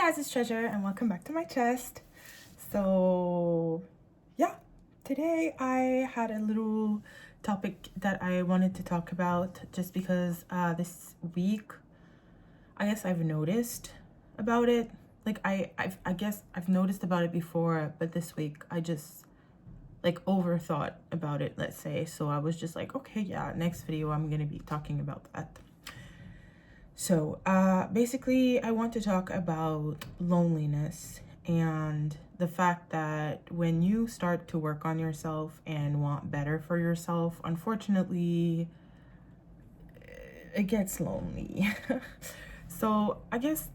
guys, it's Treasure and welcome back to my chest. So yeah, today I had a little topic that I wanted to talk about just because this week I guess I've noticed about it. Like I guess I've noticed about it before, but this week I just like overthought about it, let's say. So I was just like, okay, yeah, next video I'm gonna be talking about that. So basically, I want to talk about loneliness and the fact that when you start to work on yourself and want better for yourself, unfortunately, it gets lonely. So I guess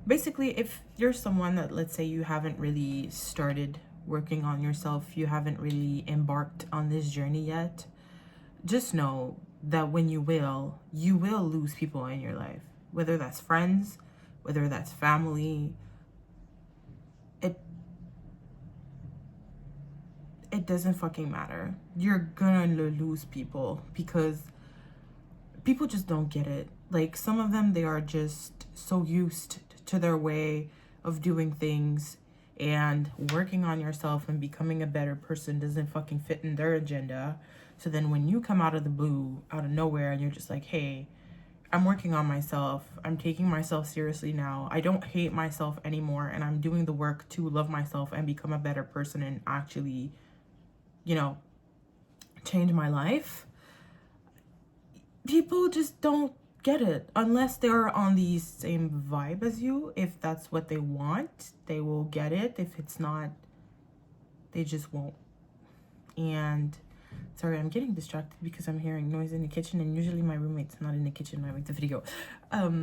basically, if you're someone that, let's say, you haven't really started working on yourself, you haven't really embarked on this journey yet, just know that when you will lose people in your life, whether that's friends, whether that's family. It doesn't fucking matter. You're gonna lose people because people just don't get it. Like, some of them, they are just so used to their way of doing things, and working on yourself and becoming a better person doesn't fucking fit in their agenda. So then when you come out of the blue, out of nowhere, and you're just like, hey, I'm working on myself, I'm taking myself seriously now, I don't hate myself anymore, and I'm doing the work to love myself and become a better person and actually, change my life. People just don't get it unless they're on the same vibe as you. If that's what they want, they will get it. If it's not, they just won't. And sorry, I'm getting distracted because I'm hearing noise in the kitchen, and usually my roommate's not in the kitchen when I make the video. Now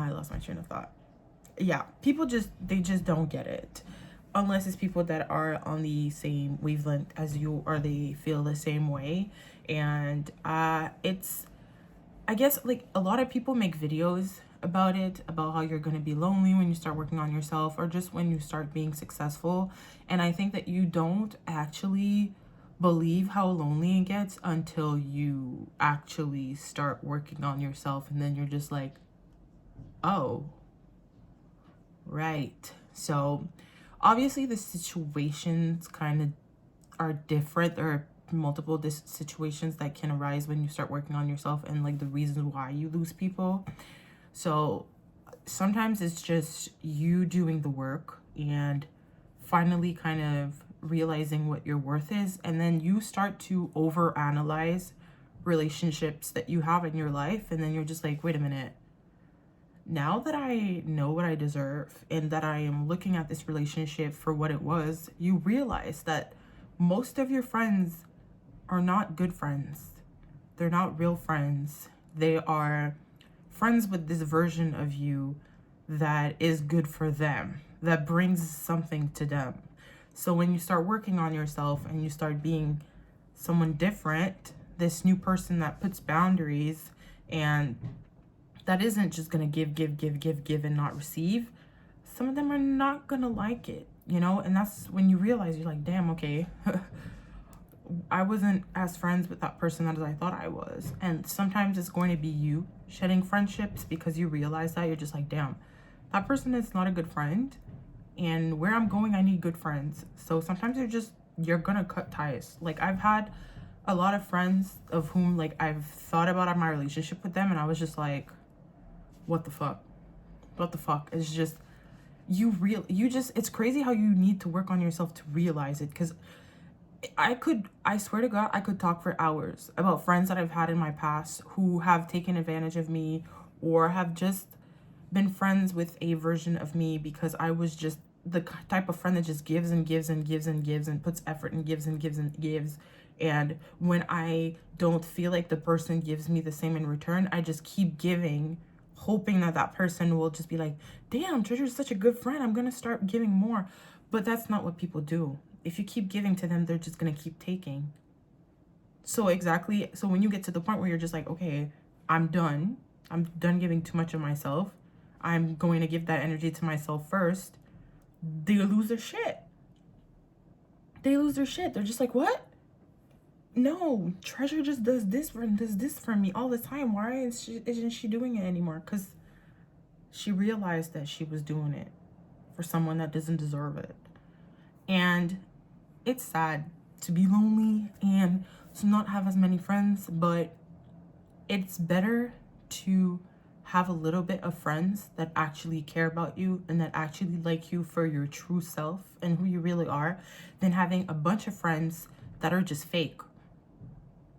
I lost my train of thought. Yeah, people they just don't get it unless it's people that are on the same wavelength as you, or they feel the same way. And it's, I guess, like, a lot of people make videos about it, about how you're going to be lonely when you start working on yourself, or just when you start being successful. And I think that you don't actually believe how lonely it gets until you actually start working on yourself, and then you're just like, oh, right. So obviously the situations kind of are different. There are multiple situations that can arise when you start working on yourself, and like the reasons why you lose people. So sometimes it's just you doing the work and finally kind of realizing what your worth is, and then you start to overanalyze relationships that you have in your life, and then you're just like, wait a minute, now that I know what I deserve and that I am looking at this relationship for what it was, you realize that most of your friends are not good friends. They're not real friends. They are friends with this version of you that is good for them, that brings something to them. So when you start working on yourself and you start being someone different, this new person that puts boundaries and that isn't just gonna give and not receive, some of them are not gonna like it, and that's when you realize, you're like, damn, okay, I wasn't as friends with that person as I thought I was. And sometimes it's going to be you shedding friendships because you realize that you're just like, damn, that person is not a good friend, and where I'm going, I need good friends. So sometimes you're gonna cut ties. Like, I've had a lot of friends of whom, like, I've thought about my relationship with them, and I was just like, what the fuck? It's just, it's crazy how you need to work on yourself to realize it. Because I swear to God, I could talk for hours about friends that I've had in my past who have taken advantage of me, or have just been friends with a version of me because I was just the type of friend that just gives and gives and gives and gives and puts effort and gives and gives and gives. And when I don't feel like the person gives me the same in return, I just keep giving, hoping that that person will just be like, damn, Treasure's such a good friend, I'm gonna start giving more. But that's not what people do. If you keep giving to them, they're just gonna keep taking. So when you get to the point where you're just like, okay, I'm done giving too much of myself, I'm going to give that energy to myself first, they lose their shit. They're just like, what? No, Treasure just does this for me all the time. Why isn't she doing it anymore? Because she realized that she was doing it for someone that doesn't deserve it. And it's sad to be lonely and to not have as many friends, but it's better to have a little bit of friends that actually care about you and that actually like you for your true self and who you really are, than having a bunch of friends that are just fake.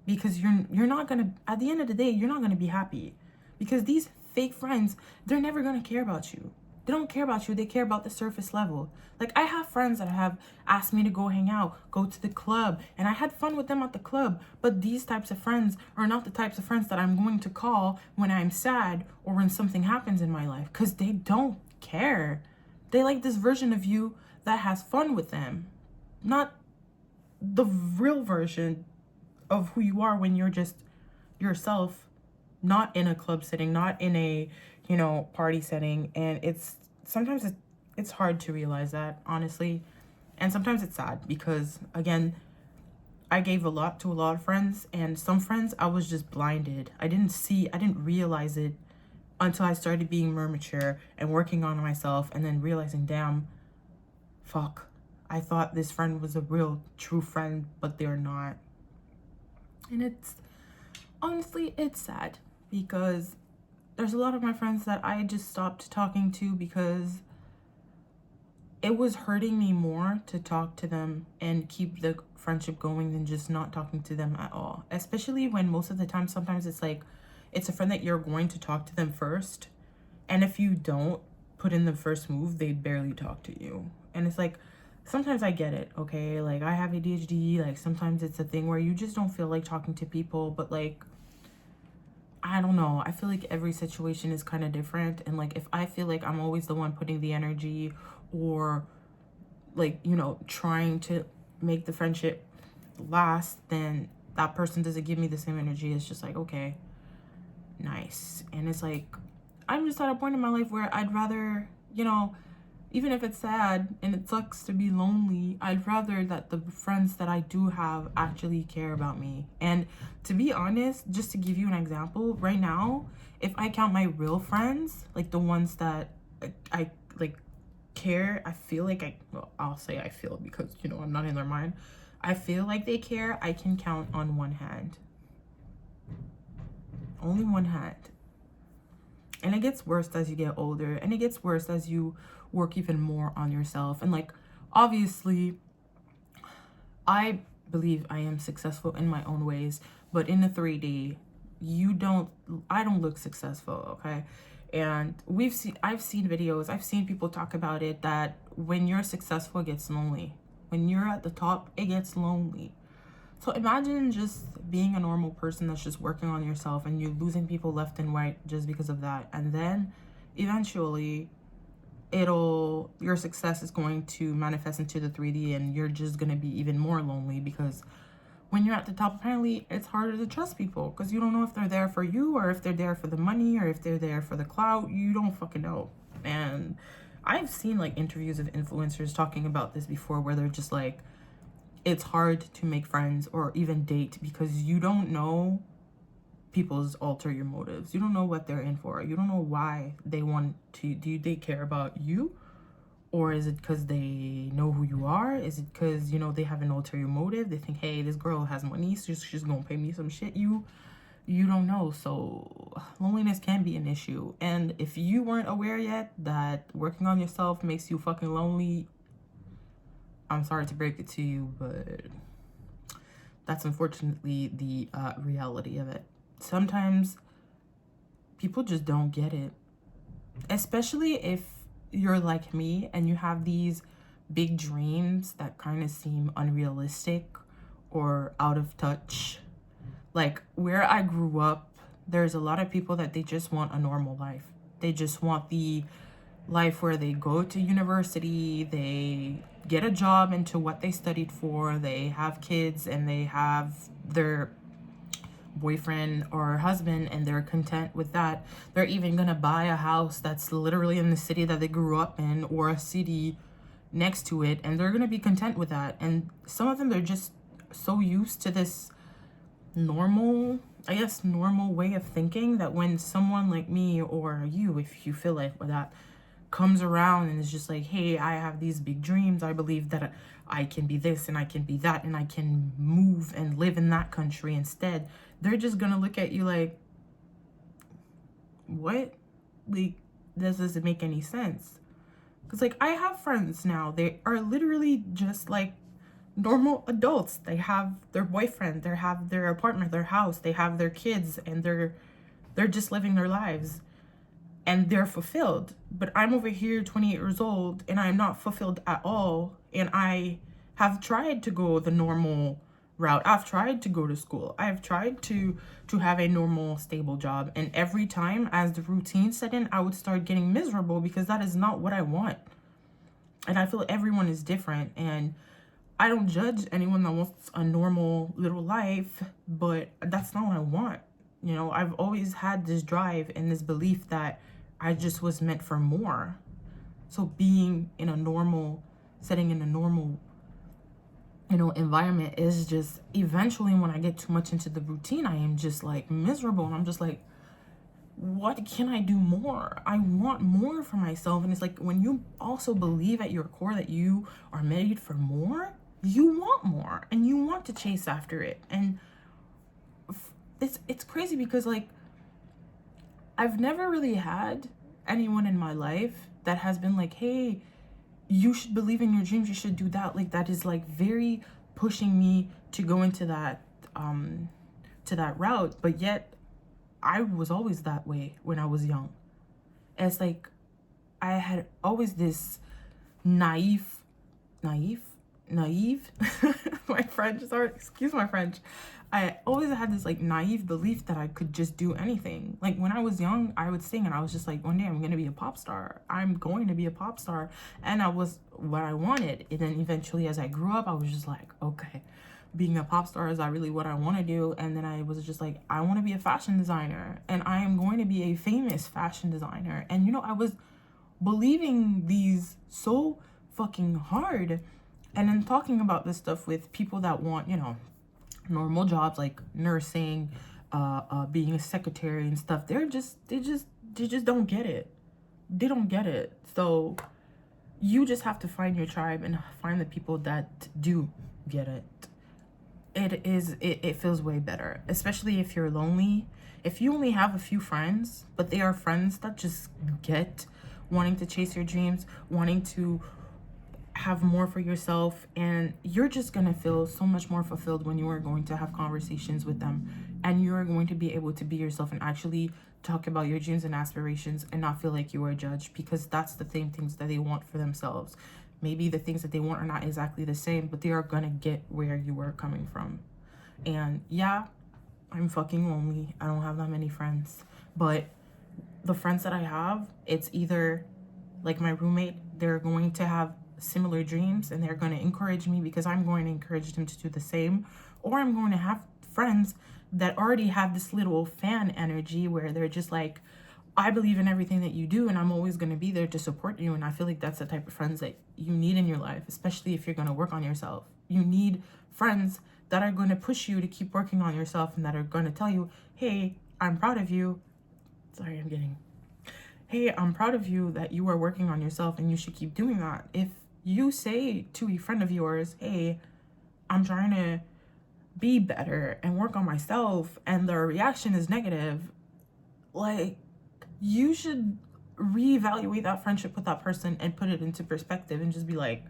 Because you're not gonna, at the end of the day, you're not gonna be happy, because these fake friends, they're never gonna care about you. They don't care about you. They care about the surface level. Like, I have friends that have asked me to go hang out, go to the club, and I had fun with them at the club. But these types of friends are not the types of friends that I'm going to call when I'm sad or when something happens in my life, because they don't care. They like this version of you that has fun with them, not the real version of who you are when you're just yourself, not in a club setting, not in a, party setting. And sometimes it's hard to realize that, honestly. And sometimes it's sad because, again, I gave a lot to a lot of friends, and some friends I was just blinded. I didn't realize it until I started being more mature and working on myself, and then realizing, damn, fuck, I thought this friend was a real true friend, but they're not. And it's sad, because there's a lot of my friends that I just stopped talking to because it was hurting me more to talk to them and keep the friendship going than just not talking to them at all. Especially when most of the time, sometimes it's like, it's a friend that you're going to talk to them first. And if you don't put in the first move, they barely talk to you. And it's like, sometimes I get it, okay? Like, I have ADHD. Like, sometimes it's a thing where you just don't feel like talking to people. But, like, I don't know. I feel like every situation is kind of different. And, like, if I feel like I'm always the one putting the energy or, like, trying to make the friendship last, then that person doesn't give me the same energy. It's just like, okay, nice. And it's like, I'm just at a point in my life where I'd rather, even if it's sad and it sucks to be lonely, I'd rather that the friends that I do have actually care about me. And to be honest, just to give you an example, right now, if I count my real friends, like the ones that I like care, I feel like I'll say I feel, because, I'm not in their mind. I feel like they care. I can count on one hand. Only one hand. And it gets worse as you get older, and it gets worse as you work even more on yourself. And, like, obviously, I believe I am successful in my own ways, but in the 3D, I don't look successful, okay? And I've seen videos, I've seen people talk about it, that when you're successful, it gets lonely. When you're at the top, it gets lonely. So imagine just being a normal person that's just working on yourself, and you're losing people left and right just because of that. And then eventually your success is going to manifest into the 3D, and you're just going to be even more lonely, because when you're at the top, apparently it's harder to trust people, because you don't know if they're there for you, or if they're there for the money, or if they're there for the clout. You don't fucking know. And I've seen, like, interviews of influencers talking about this before, where they're just like, it's hard to make friends or even date because you don't know people's ulterior motives. You don't know what they're in for. You don't know why they want to. They care about you? Or is it because they know who you are? Is it because, they have an ulterior motive? They think, hey, this girl has money, so she's going to pay me some shit. You don't know. So loneliness can be an issue. And if you weren't aware yet that working on yourself makes you fucking lonely, I'm sorry to break it to you, but that's unfortunately the reality of it. Sometimes people just don't get it, especially if you're like me and you have these big dreams that kind of seem unrealistic or out of touch. Like, where I grew up, there's a lot of people that they just want a normal life. They just want the life where they go to university, they get a job into what they studied for, they have kids, and they have their boyfriend or husband, and they're content with that. They're even gonna buy a house that's literally in the city that they grew up in, or a city next to it, and they're gonna be content with that. And some of them, they're just so used to this normal, I guess, normal way of thinking, that when someone like me or you, if you feel like that, comes around and is just like, hey, I have these big dreams. I believe that I can be this and I can be that and I can move and live in that country instead. They're just gonna look at you like, what? Like, this doesn't make any sense. Because, like, I have friends now. They are literally just like normal adults. They have their boyfriend, they have their apartment, their house, they have their kids, and they're just living their lives and they're fulfilled. But I'm over here 28 years old and I'm not fulfilled at all, and I have tried to go the normal route. I've tried to go to school. I've tried to have a normal stable job, and every time as the routine set in, I would start getting miserable because that is not what I want. And I feel everyone is different, and I don't judge anyone that wants a normal little life, but that's not what I want. You know, I've always had this drive and this belief that I just was meant for more. So being in a normal setting, in a normal, environment, is just, eventually when I get too much into the routine, I am just like miserable, and I'm just like, what can I do more? I want more for myself. And it's like, when you also believe at your core that you are made for more, you want more and you want to chase after it. And it's crazy because, like, I've never really had anyone in my life that has been like, hey, you should believe in your dreams, you should do that. Like, that is like very pushing me to go into that route. But yet I was always that way when I was young. It's like I had always this naive my French, sorry, excuse my French. I always had this like naive belief that I could just do anything. Like, when I was young, I would sing and I was just like, one day I'm gonna be a pop star. I'm going to be a pop star. And that was what I wanted. And then eventually, as I grew up, I was just like, okay, being a pop star, is that really what I want to do? And then I was just like, I want to be a fashion designer, and I am going to be a famous fashion designer. And I was believing these so fucking hard. And then talking about this stuff with people that want, normal jobs like nursing, being a secretary and stuff, they just don't get it. They don't get it. So you just have to find your tribe and find the people that do get it. It feels way better, especially if you're lonely. If you only have a few friends, but they are friends that just get wanting to chase your dreams, wanting to have more for yourself, and you're just gonna feel so much more fulfilled when you are going to have conversations with them, and you are going to be able to be yourself and actually talk about your dreams and aspirations and not feel like you are judged, because that's the same things that they want for themselves. Maybe the things that they want are not exactly the same, but they are gonna get where you are coming from. And yeah, I'm fucking lonely. I don't have that many friends, but the friends that I have, it's either like my roommate, they're going to have similar dreams and they're going to encourage me because I'm going to encourage them to do the same, or I'm going to have friends that already have this little fan energy where they're just like, I believe in everything that you do and I'm always going to be there to support you. And I feel like that's the type of friends that you need in your life, especially if you're going to work on yourself. You need friends that are going to push you to keep working on yourself and that are going to tell you, hey, I'm proud of you. Hey, I'm proud of you that you are working on yourself and you should keep doing that. If you say to a friend of yours, hey, I'm trying to be better and work on myself, and their reaction is negative, like, you should reevaluate that friendship with that person and put it into perspective and just be like,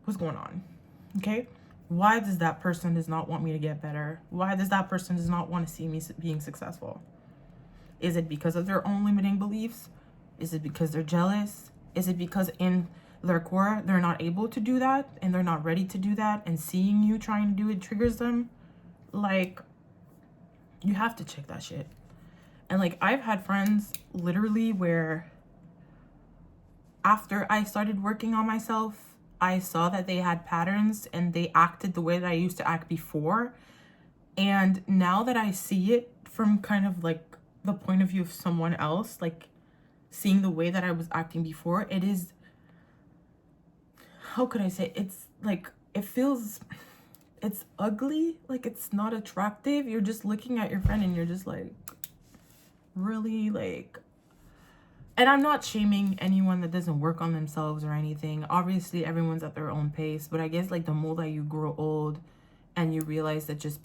what's going on? Okay? Why does that person does not want me to get better? Why does that person does not want to see me being successful? Is it because of their own limiting beliefs? Is it because they're jealous? Is it because in their core they're not able to do that and they're not ready to do that, and seeing you trying to do it triggers them? Like, you have to check that shit. And like, I've had friends literally where after I started working on myself, I saw that they had patterns and they acted the way that I used to act before. And now that I see it from kind of like the point of view of someone else, like seeing the way that I was acting before, it is, how could I say, it's like, it feels it's ugly, like it's not attractive. You're just looking at your friend and you're just like, really? Like, and I'm not shaming anyone that doesn't work on themselves or anything. Obviously, everyone's at their own pace, but I guess like the more that you grow old and you realize that just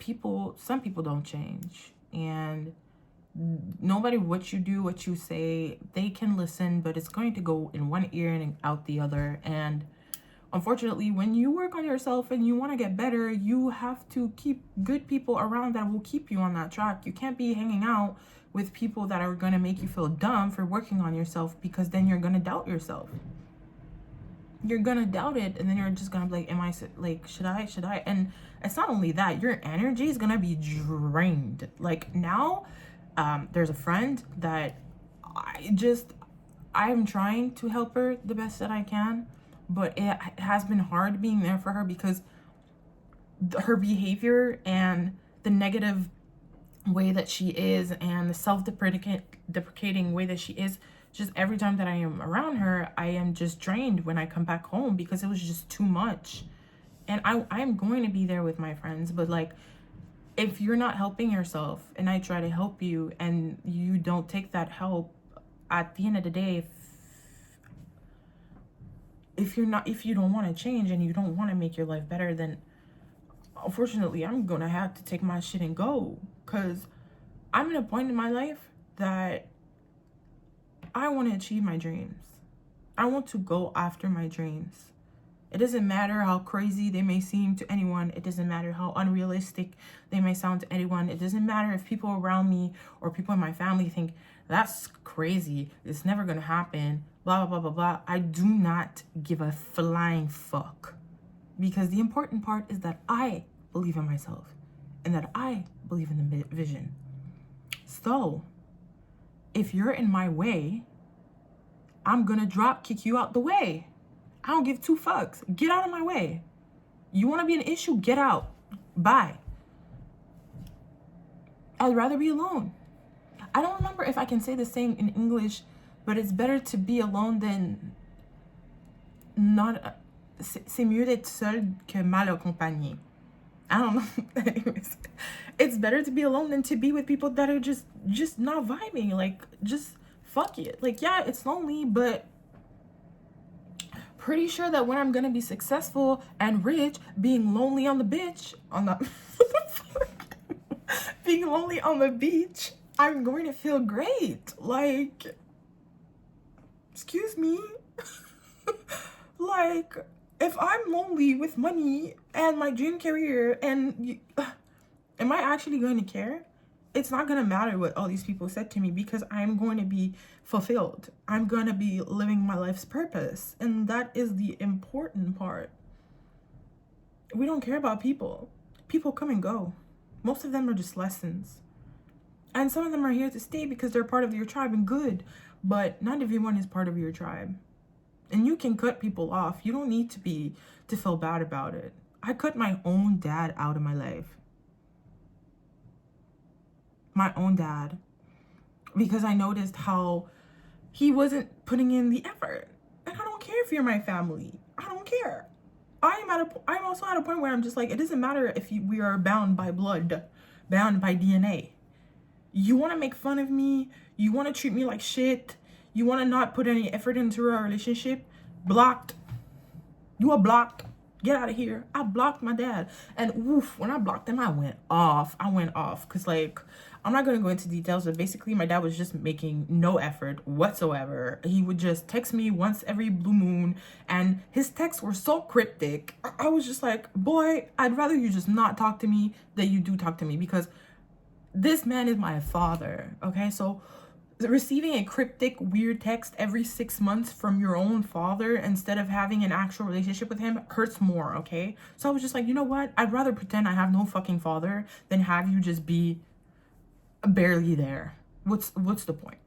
some people don't change. And no matter what you do, what you say, they can listen, but it's going to go in one ear and out the other. And unfortunately, when you work on yourself and you want to get better, you have to keep good people around that will keep you on that track. You can't be hanging out with people that are going to make you feel dumb for working on yourself, because then you're going to doubt yourself. You're going to doubt it, and then you're just going to be like, am I, like, should I? And it's not only that, your energy is going to be drained. Like now, there's a friend that I'm trying to help her the best that I can, but it has been hard being there for her because her behavior and the negative way that she is and the self-deprecating way that she is, just every time that I am around her, I am just drained when I come back home because it was just too much. And I'm going to be there with my friends, but like, if you're not helping yourself and I try to help you and you don't take that help, at the end of the day, if you don't want to change and you don't want to make your life better, then unfortunately I'm gonna have to take my shit and go, because I'm at a point in my life that I want to achieve my dreams. I want to go after my dreams. It doesn't matter how crazy they may seem to anyone. It doesn't matter how unrealistic they may sound to anyone. It doesn't matter if people around me or people in my family think that's crazy, it's never gonna happen, blah, blah, blah, blah, blah. I do not give a flying fuck. Because the important part is that I believe in myself and that I believe in the vision. So, if you're in my way, I'm gonna kick you out the way. I don't give two fucks. Get out of my way. You wanna be an issue? Get out. Bye. I'd rather be alone. I don't remember if I can say the saying in English, but it's better to be alone than not. C'est mieux d'être seul que mal accompagné. I don't know. Anyways, it's better to be alone than to be with people that are just not vibing. Like, just fuck it. Like, yeah, it's lonely, but pretty sure that when I'm gonna be successful and rich, being lonely on the bitch, being lonely on the beach, I'm going to feel great. Like, excuse me. Like, if I'm lonely with money and my dream career, and am I actually going to care? It's not going to matter what all these people said to me, because I'm going to be fulfilled. I'm going to be living my life's purpose. And that is the important part. We don't care about people. People come and go. Most of them are just lessons. And some of them are here to stay because they're part of your tribe, and good. But not everyone is part of your tribe. And you can cut people off. You don't need to feel bad about it. I cut my own dad out of my life. My own dad. Because I noticed how he wasn't putting in the effort. And I don't care if you're my family. I don't care. I'm also at a point where I'm just like, it doesn't matter if we are bound by blood, bound by DNA. You want to make fun of me? You want to treat me like shit? You want to not put any effort into our relationship? Blocked. You are blocked. Get out of here. I blocked my dad. And woof, when I blocked him, I went off. Because, like, I'm not going to go into details, but basically my dad was just making no effort whatsoever. He would just text me once every blue moon, and his texts were so cryptic. I was just like, boy, I'd rather you just not talk to me than you do talk to me, because this man is my father, okay? So receiving a cryptic, weird text every 6 months from your own father instead of having an actual relationship with him hurts more, okay? So I was just like, you know what? I'd rather pretend I have no fucking father than have you just be barely there. What's the point?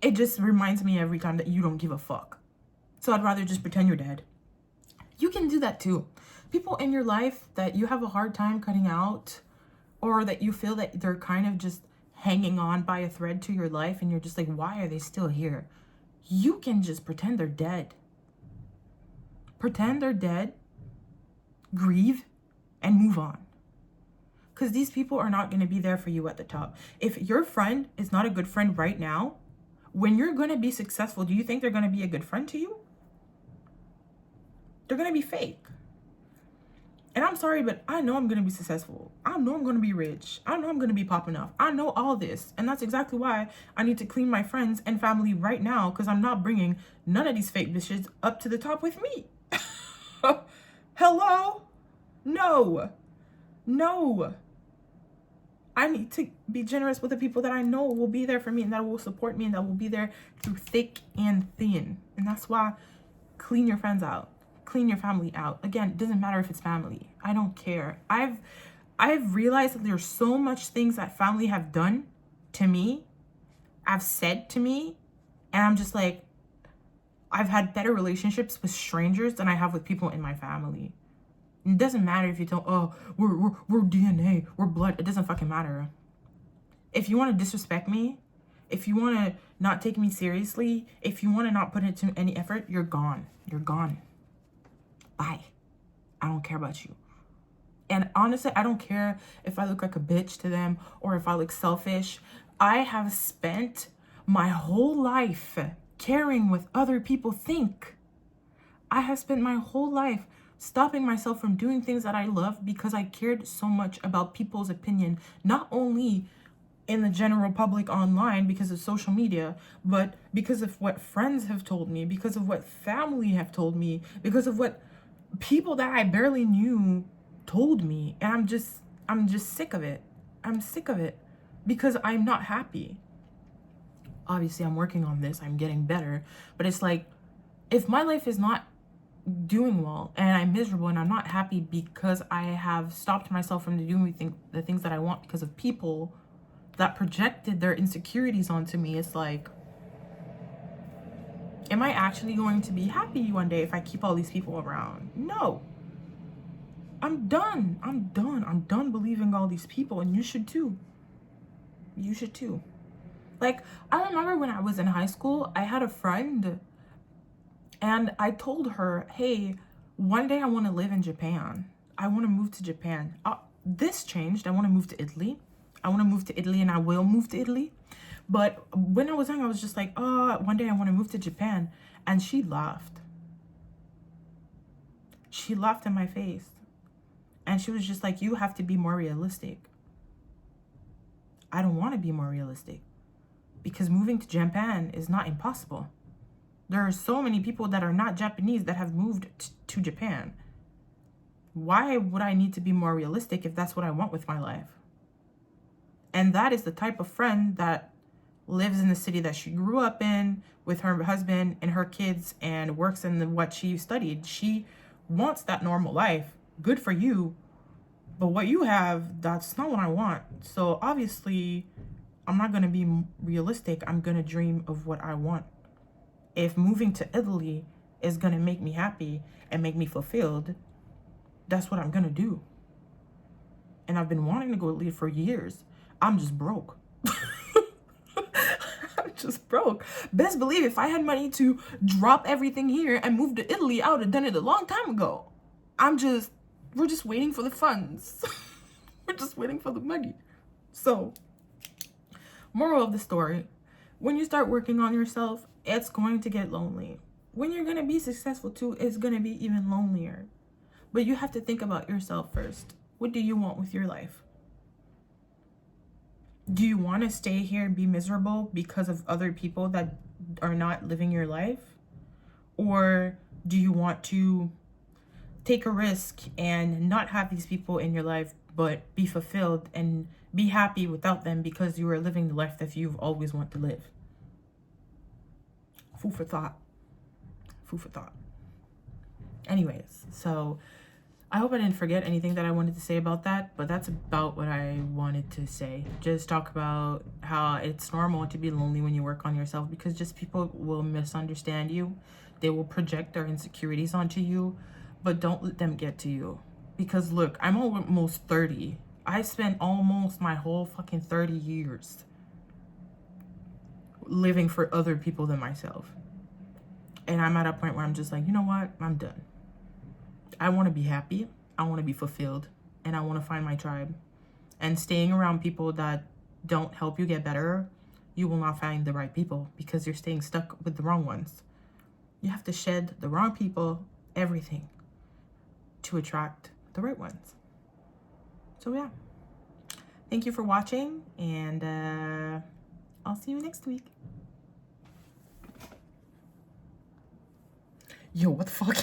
It just reminds me every time that you don't give a fuck. So I'd rather just pretend you're dead. You can do that too. People in your life that you have a hard time cutting out, or that you feel that they're kind of just hanging on by a thread to your life, and you're just like, why are they still here? You can just pretend they're dead. Pretend they're dead, grieve, and move on. Because these people are not going to be there for you at the top. If your friend is not a good friend right now, when you're going to be successful, do you think they're going to be a good friend to you? They're going to be fake. And I'm sorry, but I know I'm going to be successful. I know I'm going to be rich. I know I'm going to be popping off. I know all this. And that's exactly why I need to clean my friends and family right now, because I'm not bringing none of these fake bitches up to the top with me. Hello? No. I need to be generous with the people that I know will be there for me and that will support me and that will be there through thick and thin. And that's why clean your friends out. Clean your family out. Again, it doesn't matter if it's family. I don't care. I've realized that there's so much things that family have done to me, I've said to me, and I'm just like, I've had better relationships with strangers than I have with people in my family. It doesn't matter if you tell, oh, we're DNA, we're blood. It doesn't fucking matter. If you want to disrespect me, if you want to not take me seriously, if you want to not put into any effort, you're gone. You're gone. Bye. I don't care about you. And honestly, I don't care if I look like a bitch to them or if I look selfish. I have spent my whole life caring what other people think. I have spent my whole life stopping myself from doing things that I love because I cared so much about people's opinion, not only in the general public online because of social media, but because of what friends have told me, because of what family have told me, because of what people that I barely knew told me. And I'm just sick of it. I'm sick of it because I'm not happy. Obviously, I'm working on this. I'm getting better. But it's like, if my life is not doing well and I'm miserable and I'm not happy because I have stopped myself from doing the things that I want because of people that projected their insecurities onto me, it's like, am I actually going to be happy one day if I keep all these people around? No. I'm done. I'm done believing all these people, and you should too. You should too. Like, I remember when I was in high school, I had a friend and I told her, hey, one day I want to live in Japan. I want to move to Japan. This changed. I want to move to Italy. I want to move to Italy and I will move to Italy. But when I was young, I was just like, oh, one day I want to move to Japan. And she laughed. She laughed in my face. And she was just like, you have to be more realistic. I don't want to be more realistic. Because moving to Japan is not impossible. There are so many people that are not Japanese that have moved to Japan. Why would I need to be more realistic if that's what I want with my life? And that is the type of friend that lives in the city that she grew up in with her husband and her kids and works in what she studied. She wants that normal life. Good for you. But what you have, that's not what I want. So obviously, I'm not going to be realistic. I'm going to dream of what I want. If moving to Italy is going to make me happy and make me fulfilled, that's what I'm going to do. And I've been wanting to go to Italy for years. I'm just broke. I'm just broke. Best believe if I had money to drop everything here and move to Italy, I would have done it a long time ago. We're just waiting for the funds. We're just waiting for the money. So, moral of the story, when you start working on yourself, it's going to get lonely. When you're going to be successful too, it's going to be even lonelier. But you have to think about yourself first. What do you want with your life? Do you want to stay here and be miserable because of other people that are not living your life? Or do you want to take a risk and not have these people in your life, but be fulfilled and be happy without them because you are living the life that you've always wanted to live? Food for thought. Food for thought. Anyways, so I hope I didn't forget anything that I wanted to say about that, but that's about what I wanted to say. Just talk about how it's normal to be lonely when you work on yourself because just people will misunderstand you. They will project their insecurities onto you, but don't let them get to you. Because look, I'm almost 30. I spent almost my whole fucking 30 years living for other people than myself. And I'm at a point where I'm just like, you know what? I'm done. I want to be happy. I want to be fulfilled. and I want to find my tribe. And staying around people that don't help you get better, you will not find the right people because you're staying stuck with the wrong ones. You have to shed the wrong people, everything, to attract the right ones. So yeah, thank you for watching, and I'll see you next week. Yo, what the fuck?